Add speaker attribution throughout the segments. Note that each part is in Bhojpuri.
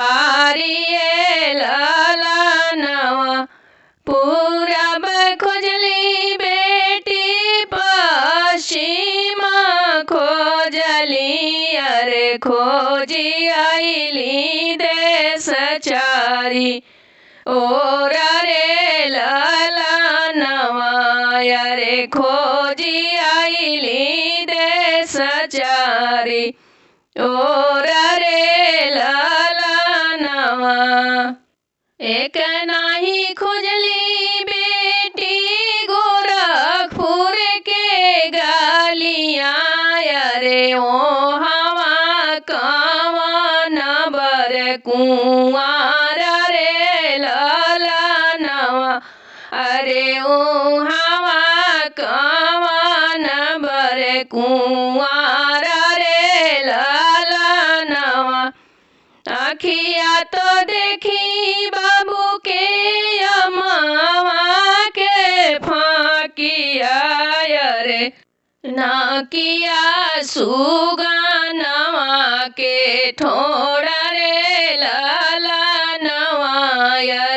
Speaker 1: बारिये ललनवा पूरब खोजली बेटी पश्चिम खोजली अरे खोजी आइली देश चारी और रे ललनवा अरे खोजी आइली देश चारी और रे ललनवा एक नाही खोजली बेटी गोरखपुर के गालियाँ अरे ओ हवा कवन बर कुंवर रे ललनवा अरे ओ हवा कवन बर कुंवर रे ललनवा आखिया तो देखी बाबू के अमावा के फाकिया रे नाकिया सुगानवा के ठोड़ा रे ललनवा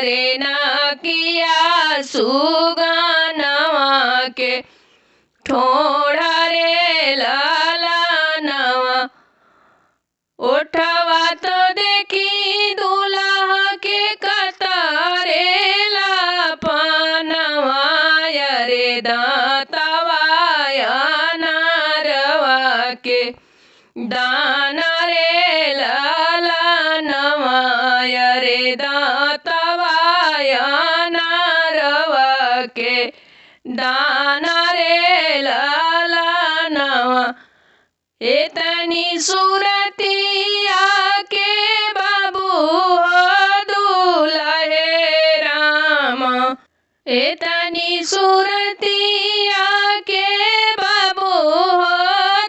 Speaker 1: रे नाकिया सुगानवा के ठोड़ा रे ललनवा उठवा तो देखी दूल्हा के कतारे लापनवा रे दातवा नारवा के दाना रे ललनवा रे दातवा नारवा के दाना रे ललनवा इतनी सूरतिया के बाबू हो दूल्हे राम इतनी सूरतिया के बाबू हो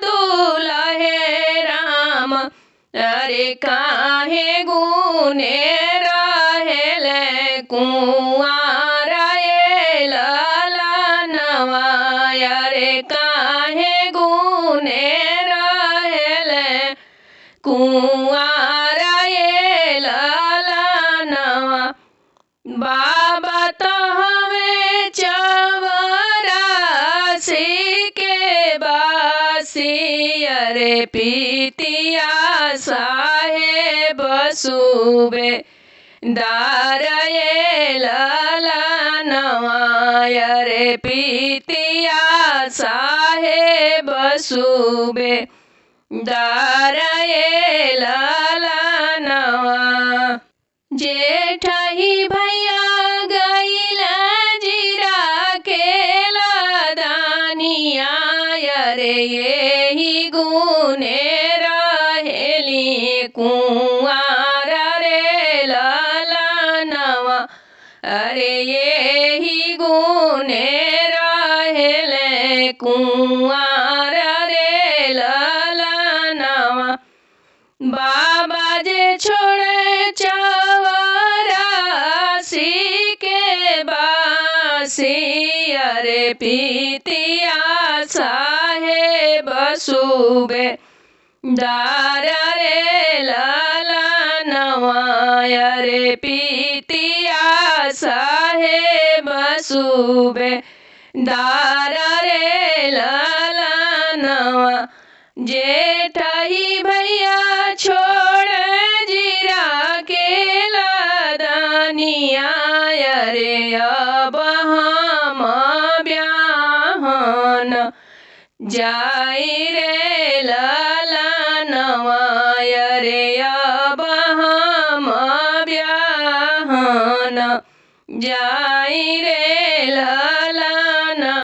Speaker 1: दूल्हे राम अरे काहे गुने रहेले कुंवर ये ललनवा अरे काहे गुने कुंवर ये ललनवा बाबा तो हमें चवरासी के बासी अरे पीतिया साहेब सूबे दार ये ललनवा अरे पीतिया साहेब सूबे दार ये ललनवा जेठही भैया गईला जीरा के लदानिया रे यही गुने रहेली कुंवर रे ललनवा अरे यही गुने रहेले कुंवर रे ललनवा बाबा जे छोड़े चवरासी के बासी अरे पीतिया साहेब सूबे दार रे ललनवा अरे पीतिया साहेब सूबे दार रे ललनवा जेठही भैया छोड़ जीरा के लदानिया रे अब हम ब्याहन जाई रे ललनवा रे अब हम ब्याहन जा